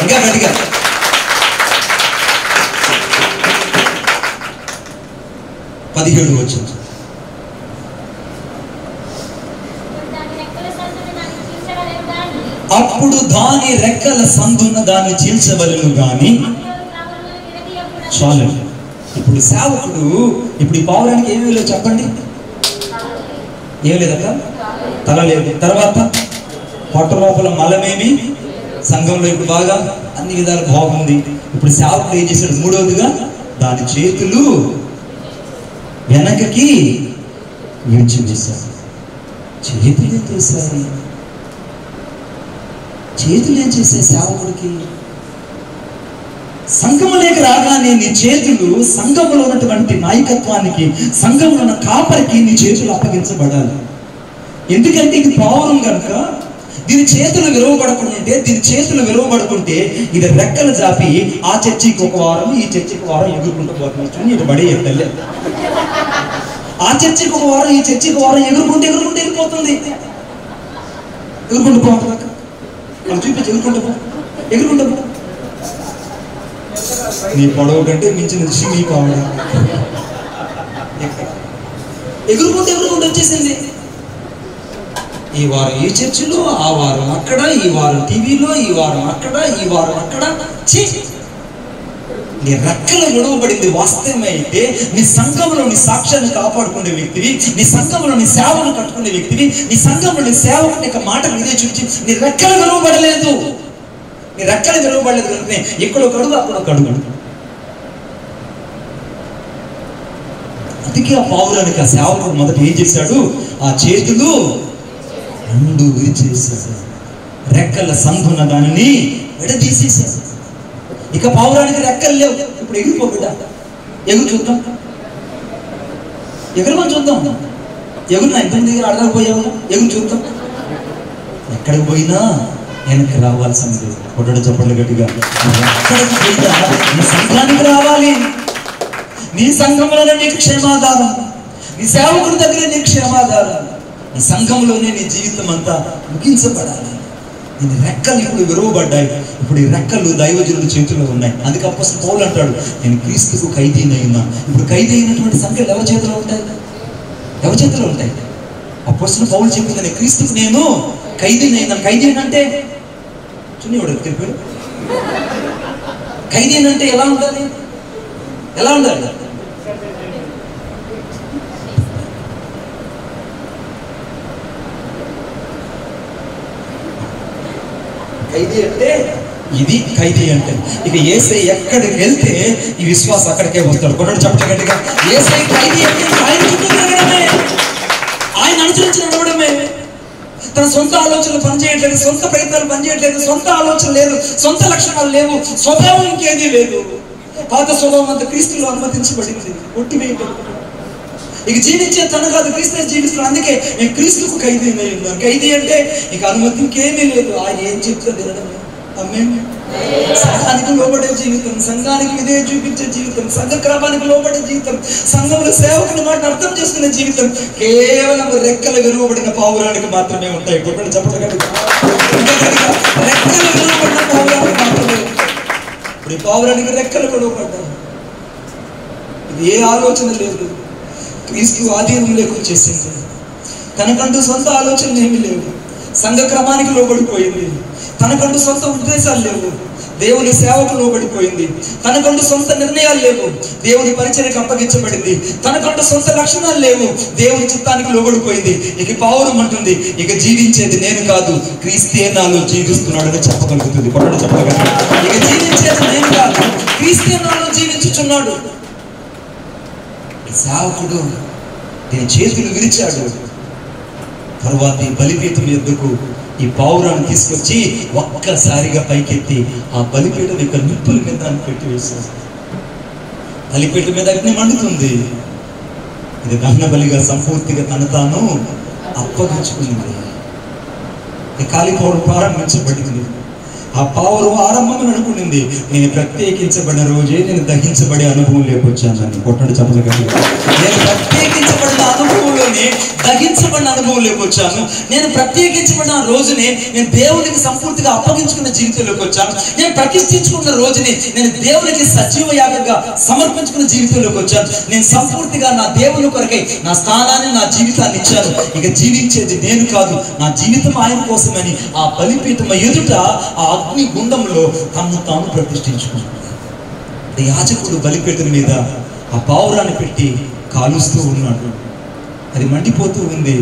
ఇంకా గట్టిగా. పదిహేడు వచ్చింది. అప్పుడు దాని రెక్కల సందున దాన్ని చీల్చవలను గాని. చాలు. ఇప్పుడు సేవకుడు ఇప్పుడు ఈ పావురానికి ఏమీ లేదు చెప్పండి. ఏం లేదక్క, తల లేదు. తర్వాత పొట్ట లోపల మలమేమి, సంఘంలో ఇప్పుడు బాగా అన్ని విధాలు బాగుంది. ఇప్పుడు సేవకుడు ఏం చేశాడు? మూడవదిగా దాని చేతులు వెనకకి విడిచివేశాడు. చేతులు ఏం చేశారు? చేతులు ఏం చేశాయి సేవకుడికి? సంఘములోకి రాగానే నీ చేతులు సంఘములో ఉన్నటువంటి నాయకత్వానికి, సంఘంలో ఉన్న కాపరికి నీ చేతులు అప్పగించబడాలి. ఎందుకంటే ఇది పావురం కనుక దీని చేతులు విరవబడకుంటే, దీని చేతులు విరవబడుకుంటే ఇది రెక్కలు చాపి ఆ చర్చికి ఒక వారం, ఈ చర్చికి వారం ఎగురుకుంటూ పోతున్నా. ఇటు బడి ఎక్కలే. ఆ చర్చికి ఒక వారం, ఈ చర్చికి వారం ఎగురుకుంటూ వెళ్ళిపోతుంది. ఎగురుకుంటూ పోతుంది. వాళ్ళు చూపించి ఎగురుకుంటూ పో. నీ పొడవు కంటే మించిన ఋషి మీ కావడం. ఎగురుకుంటూ వచ్చేసింది. ఈ వారం ఈ చర్చిలో, ఆ వారం అక్కడ, ఈ వారం టీవీలో, ఈ వారం అక్కడ, ఈ వారం అక్కడ. నీ రెక్కలు విడవబడింది వాస్తవమైతే నీ సంఘంలో నీ సాక్ష్యాన్ని కాపాడుకునే వ్యక్తివి, నీ సంఘంలో నీ సేవను కట్టుకునే వ్యక్తివి, నీ సంఘంలో నీ సేవకు యొక్క మాటలు ఇదే చూపించి నీ రెక్కలు విడవబడలేదు. నీ రెక్కలు విరవబడలేదు కనుక ఎక్కడో కడుగు అక్కడ కడుగు. అందుకే ఆ పావురానికి ఆ సేవకుడు మొదట ఏం చేశాడు? ఆ చేతులు రెండు విరిచేసాడు. రెక్కల సందున దానిని విడదీసేసాడు. ఇక పావురానికి రెక్కలు లేవు. ఇప్పుడు ఎగిరిపోబిడ్డ, ఎగురు చూద్దాం, ఎగురమని చూద్దాం. ఎగురు నా ఇంటి దగ్గర అడగకపోయావు, ఎగురు చూద్దాం. ఎక్కడికి పోయినా వెనక్కి రావాల్సింది. కొట్టడు చెప్పండి గట్టిగా. ఎక్కడికి పోయినా నీ సంఘానికి రావాలి. నీ సంఘంలోనే నీకు క్షేమాధారం, నీ సేవకుడి దగ్గర నీకు క్షేమాధారం. నీ సంఘంలోనే నీ జీవితం అంతా ముగించబడాలి. నీ రెక్కలు ఇప్పుడు విరవబడ్డాయి. ఇప్పుడు ఈ రెక్కలు దైవజనుల చేతుల్లో ఉన్నాయి. అందుకే అపోస్తలుడు పౌలు అంటాడు, నేను క్రీస్తుకు ఖైదీనైనా. ఇప్పుడు ఖైదీ అయినటువంటి సంఖ్యలు ఎవరి చేతిలో ఉంటాయి? ఎవరి చేతిలో ఉంటాయి? అపోస్తలుడు పౌలు చెప్పింది, నేను క్రీస్తుకు నేను ఖైదీనైనా. ఖైదీ అంటే చున్నీవాడు తెలిపాడు. ఖైదీ అంటే ఎలా ఉండాలి? ఎలా ఉండాలి? ఖైదీ అంటే ఇది ఖైదీ అంటే. ఇక యేసయ్య ఎక్కడికి వెళ్తే ఈ విశ్వాసం అక్కడికే వస్తాడు. కొట్టడు చెప్పండి గట్టిగా. యేసయ్య ఖైదీ అంటే ఆయన చుట్టూ తిరగడమే, ఆయన అనుసరించి నడవడమే. తన సొంత ఆలోచనలు పనిచేయట్లేదు, సొంత ప్రయత్నాలు పనిచేయట్లేదు, సొంత ఆలోచన లేదు, సొంత లక్షణాలు లేవు, స్వభావం ఇంకేదీ లేదు. పాత స్వభావం అంతా క్రీస్తులో అనుమతించబడింది, కొట్టివేయటం. ఇక జీవించే తను కాదు, క్రీస్తుని జీవిస్తున్నాడు. అందుకే నేను క్రీస్తుకు ఖైదీ ఉన్నాను. ఖైదీ అంటే ఇక అనుమతి ఇంకేమీ లేదు. ఆయన ఏం చెప్తే తినడం. సంఘానికి లోబడే జీవితం, సంఘానికి విధేయ చూపించే జీవితం, సంఘ క్రమానికి లోబడే జీవితం, సంఘంలో సేవకుని మాటను అర్థం చేసుకునే జీవితం కేవలం రెక్కలు విరవబడిన పావురానికి మాత్రమే ఉంటాయి. కొట్టండి చెప్పండి. రెక్కలు విరవబడిన పావురానికి మాత్రమే. ఇప్పుడు ఈ పావురానికి రెక్కలు విరవబడ్డాయి. ఇది ఏ ఆలోచన లేదు, క్రీస్తు ఆధీనంలోకి వచ్చేసింది. తనకంటూ సొంత ఆలోచనలు ఏమీ లేవు. సంఘ క్రమానికి లోబడిపోయింది. తనకంటూ సొంత ఉద్దేశాలు లేవు. దేవుని సేవకు లోబడిపోయింది. తనకంటూ సొంత నిర్ణయాలు లేవు. దేవుని పరిచర్యకు అప్పగించబడింది. తనకంటూ సొంత లక్షణాలు లేవు. దేవుని చిత్తానికి లోబడిపోయింది. ఇక పావురం అంటుంది, ఇక జీవించేది నేను కాదు, క్రీస్తే నాలో జీవిస్తున్నాడని చెప్పగలుగుతుంది. కొట్టడు చెప్పగలుగుతుంది. ఇక జీవించేది నేను కాదు, క్రీస్తే నాలో జీవించుచున్నాడు. సేవకుడు దీని చేతులు విరిచాడు. తర్వాత ఈ బలిపీఠం ఎద్దుకు ఈ పావురాన్ని తీసుకొచ్చి ఒక్కసారిగా పైకెత్తి ఆ బలిపీఠం యొక్క నిప్పుల మీద దాన్ని పెట్టి వేశారు. బలిపీఠం మీద అగ్ని మండుతుంది. ఇది దహన బలిగా సంపూర్తిగా తను తాను అప్పగించుకుంది. ఈ కాలిపోవడం ప్రారంభించబడింది. ఆ పావురం ఆరంభం అనుకునింది, నేను ప్రత్యేకించబడిన రోజే నేను దహించబడే అనుభవం లేకొచ్చానని. కొట్టండి చెప్పలు గట్టిగా. నేను ప్రత్యేకించబడిన అనుభవంలోనే దహించబడిన అనుభవం లేకొచ్చాను. నేను ప్రత్యేకించబడిన రోజునే నేను దేవునికి సంపూర్తిగా అప్పగించుకున్న జీవితంలోకి వచ్చాను. నేను ప్రతిష్ఠించుకున్న రోజునే నేను దేవునికి సజీవ యాగంగా సమర్పించుకున్న జీవితంలోకి వచ్చాను. నేను సంపూర్తిగా నా దేవుని కొరకై నా స్థానాన్ని, నా జీవితాన్ని ఇచ్చాను. ఇక జీవించేది నేను కాదు, నా జీవితం ఆయన కోసమని ఆ బలిపీఠం ఎదుట ఆ అగ్ని గుండంలో తను తాను ప్రతిష్ఠించుకున్నాడు. యాజకుడు బలిపీఠం మీద ఆ పావురాన్ని పెట్టి కాలుస్తూ ఉన్నాడు. అది మండిపోతూ ఉంది.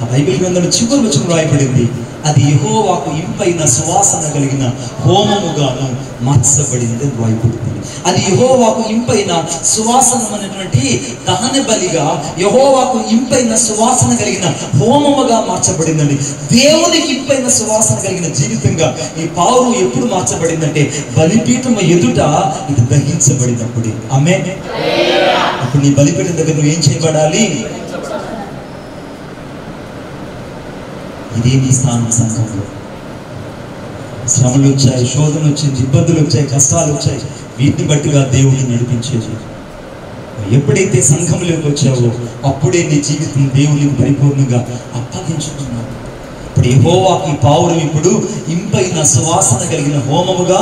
ఆ బైబిల్ గ్రంథంలో చివరి వచనం రాయబడింది, అది యెహోవాకు ఇంపైన సువాసన కలిగిన హోమముగాను మార్చబడింది రాయబడింది. అది యెహోవాకు ఇంపైన సువాసన అనేటువంటి దహన బలిగా, యెహోవాకు ఇంపైన సువాసన కలిగిన హోమముగా మార్చబడిందండి. దేవునికి ఇంపైన సువాసన కలిగిన జీవితంగా ఈ పావురం ఎప్పుడు మార్చబడిందంటే బలిపీఠం ఎదుట ఇది దహించబడినప్పుడు. ఆమేన్. అప్పుడు నీ బలిపీఠం దగ్గర నువ్వు ఏం చేయబడాలి? ఇదే నీ స్థానం. సంఘంలో శ్రమలు వచ్చాయి, శోధన వచ్చింది, ఇబ్బందులు వచ్చాయి, కష్టాలు వచ్చాయి. వీటిని బట్టిగా దేవుడిని నడిపించేది. ఎప్పుడైతే సంఘంలోకి వచ్చావో అప్పుడే నీ జీవితం దేవునికి పరిపూర్ణంగా అప్పగించుకున్నావు. ఇప్పుడు యెహోవాకు ఈ పావురం ఇప్పుడు ఇంపైన సువాసన కలిగిన హోమముగా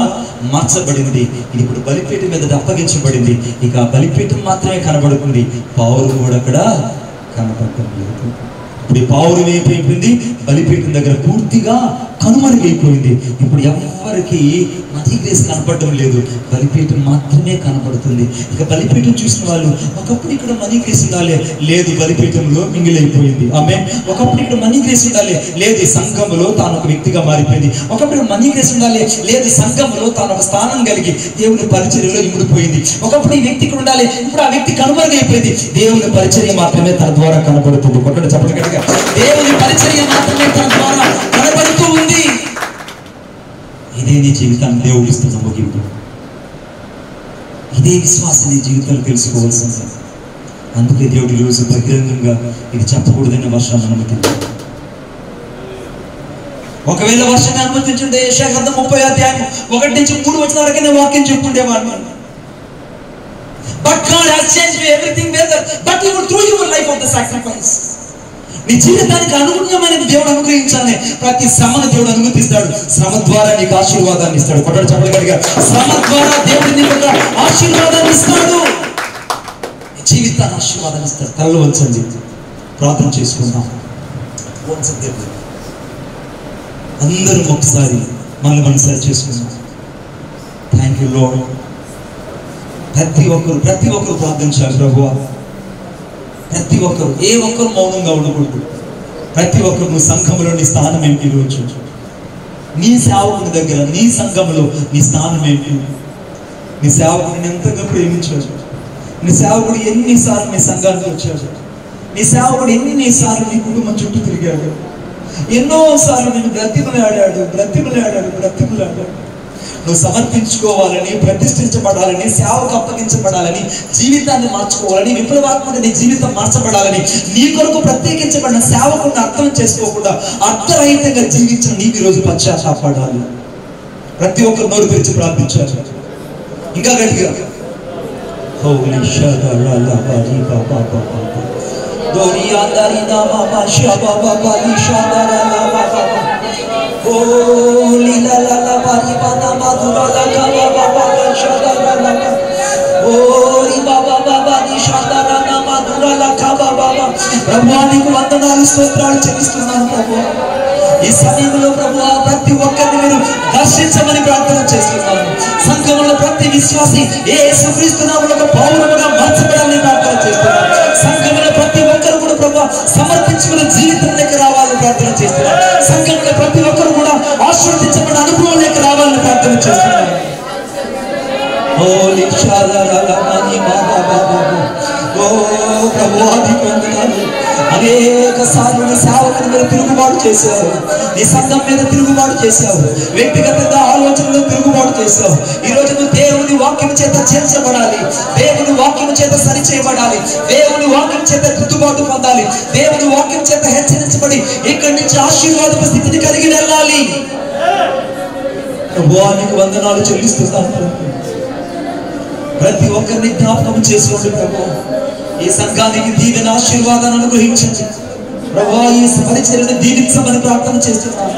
మార్చబడింది. ఇది ఇప్పుడు బలిపీఠం మీద అప్పగించబడింది. ఇక బలిపీఠం మాత్రమే కనబడుతుంది, పావురం కూడా అక్కడ కనబడటం లేదు. ఇప్పుడు ఈ పావురం ఏమైపోయింది? బలిపీఠం దగ్గర పూర్తిగా కనుమరుగైపోయింది. ఇప్పుడు ఎవరికి మధ్యగ్రేస్ కనపడటం లేదు, బలిపీఠం మాత్రమే కనపడుతుంది. ఇక బలిపీఠం చూసిన వాళ్ళు ఒకప్పుడు ఇక్కడ మనీ గ్రేస్ ఉండాలి, లేదు బలిపీఠంలో మింగిలైపోయింది. ఆమె ఒకప్పుడు ఇక్కడ మనీ గ్రేస్ ఉండాలి, లేదు సంఘంలో తాను ఒక వ్యక్తిగా మారిపోయింది. ఒకప్పుడు మనీ గ్రేస్ ఉండాలి, లేదు సంఘంలో తాను ఒక స్థానం కలిగి దేవుని పరిచర్యలో ఇమిడిపోయింది. ఒకప్పుడు ఈ వ్యక్తి ఇక్కడ ఉండాలి, ఇప్పుడు ఆ వ్యక్తి కనుమరుగైపోయింది. దేవుని పరిచర్య మాత్రమే తన ద్వారా కనబడుతుంది. కొట్టండి చెప్పండి గట్టిగా. దేవుని పరిచర్య మాత్రమే తన ద్వారా కనబడుతూ ఉంది. ఇదే నీ జీవితాన్ని దేవుడు ఇస్తున్న ముగింపు. ఇదే విశ్వాసం నీ జీవితంలో తెలుసుకోవాల్సింది. అందుకే దేవుడు ఈరోజు బహిరంగంగా ఇది చెప్పకూడదనే వర్షాన్ని అనుమతించాడు. ఒకవేళ వర్షాన్ని అనుమతించుంటే యెషయా గ్రంథం 30వ అధ్యాయం 1 నుంచి 3 వచనాల వరకు నేను వాక్యం చెప్పుండేవాడిని. But God has changed everything better, but you will through your life of the sacrifice. నీ జీవితానికి అనుగుణమైన దేవుడు అనుగ్రహించాలని ప్రతి శ్రమను దేవుడు అనుమతిస్తాడు. శ్రమ ద్వారా నీకు ఆశీర్వాదాన్ని ఇస్తాడు. కొట్టడు చెప్పగలిగా. శ్రమ ద్వారా దేవుడు నీకు ఆశీర్వాదాన్ని ఇస్తాడు. జీవితాన్ని ఆశీర్వాదాన్ని ఇస్తాడు. కళ్ళు వంచండి, ప్రార్థన చేసుకుందాం. అందరూ ఒకసారి మనల్ని సరి చేసుకుందాం. Thank you lord. ప్రతి ఒక్కరు ప్రార్థించాలి. ప్రభువా, ప్రతి ఒక్కరు, ఏ ఒక్కరు మౌనంగా ఉండకూడదు. ప్రతి ఒక్కరు నువ్వు సంఘంలో నీ స్థానం ఏంటి? ఈరోజు నీ సేవకుని దగ్గర, నీ సంఘంలో నీ స్థానం ఏంటి? నీ సేవకుడిని ఎంతగా ప్రేమించాడు? నీ సేవకుడు ఎన్నిసార్లు నీ సంఘానికి వచ్చాడు? నీ సేవకుడు ఎన్నిసార్లు నీ కుటుంబం చుట్టూ తిరిగాడు? ఎన్నోసార్లు నేను బ్రతిమలాడాడు. నువ్వు సమర్పించుకోవాలని, ప్రతిష్ఠించబడాలని, సేవకు అప్పగించబడాలని, జీవితాన్ని మార్చుకోవాలని, విప్లవాత్మక నీ జీవితం మార్చబడాలని, నీ కొరకు ప్రత్యేకించబడిన సేవకుని అర్థం చేసుకోకుండా అర్థరహితంగా జీవించిన నీకు ఈరోజు పశ్చాత్తాపడాలి. ప్రతి ఒక్కరు నోరు తెరిచి ప్రార్థించారు. ఇంకా గట్టిగా ప్రభువానికి వందనాలు, స్తోత్రాలు చెల్లిస్తున్నాను. ప్రభు ఈ సమయంలో ప్రభు ప్రతి ఒక్కరిని మీరు దర్శించమని ప్రార్థన చేస్తున్నాను. సంఘంలో ప్రతి విశ్వాసి యేసుక్రీస్తు నామములో ఒక పౌరులుగా మార్చబడాలని ప్రార్థన చేస్తున్నాను. సంఘంలో ప్రతి ఒక్కరు కూడా ప్రభు సమర్పించుకున్న జీవితంలోకి రావాలని ప్రార్థన చేస్తున్నాను. సంఘంలో ప్రతి ఒక్కరు కూడా ఆశీర్వదించబడిన అనుభవంలోకి రావాలని ప్రార్థన చేస్తున్నాను. ఓ ప్రభువానికి వందనాలు. అనేక సార్లు నీ సేవకుల మీద తిరుగుబాటు చేశావు, నీ సంఘం మీద తిరుగుబాటు చేశావు, వ్యక్తిగతంగా ఆలోచనలో తిరుగుబాటు చేశావు. ఈ రోజు నువ్వు దేవుని వాక్యం చేత చేర్చబడాలి, దేవుని వాక్యం చేత సరి చేయబడాలి, దేవుని వాక్యం చేత దిద్దుబాటు పొందాలి, దేవుని వాక్యం చేత హెచ్చరించబడి ఇక్కడి నుంచి ఆశీర్వాదపు స్థితిని కలిగి వెళ్ళాలి. ప్రభువా నీకు వందనాలు చెల్లిస్తున్నాను. ప్రతి ఒక్కరిని జ్ఞాపకం చేసుకోండి ప్రభువా. ఈ సంఘానికి దీవెన ఆశీర్వాదాన్ని అనుగ్రహించండి ప్రభువా. ఈ పరిచర్యను దీవించమని ప్రార్థన చేస్తున్నాను.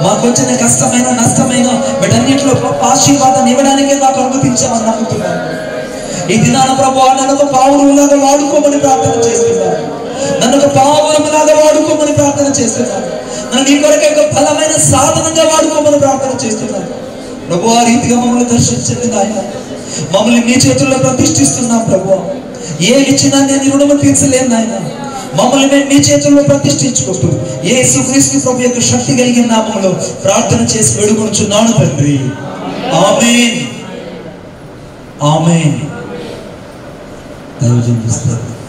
మాకు వచ్చిన కష్టమైన నష్టమైన వీటన్నిటిలో గొప్ప ఆశీర్వాదాన్ని ఇవ్వడానికే నాకు అనుమతించామని నమ్ముతున్నాను. ఈ దినాన ప్రభువా నన్ను ఒక పావురంలాగా వాడుకోమని ప్రార్థన చేస్తున్నాను. నన్ను ఒక పావురంలాగా వాడుకోమని ప్రార్థన చేస్తున్నాను. నన్ను నీ కొరకు ఒక బలమైన సాధనంగా వాడుకోమని ప్రార్థన చేస్తున్నాను ప్రభువా. ఆ రీతిగా మమ్మల్ని దర్శించండి నాయన. మమ్మల్ని నీ చేతుల్లో ప్రతిష్ఠిస్తున్నాం ప్రభువా. ఏమిచ్చినా నేను రుణము తీర్చలేను నాయన. మమ్మల్ని మేము నీ చేతుల్లో ప్రతిష్ఠించుకుంటూ యేసుక్రీస్తు ప్రభు యొక్క శక్తి కలిగిన నామములో ప్రార్థన చేసి వేడుకొనుచున్నాను తండ్రి. ఆమేన్ ఆమేన్. దైవజనుడు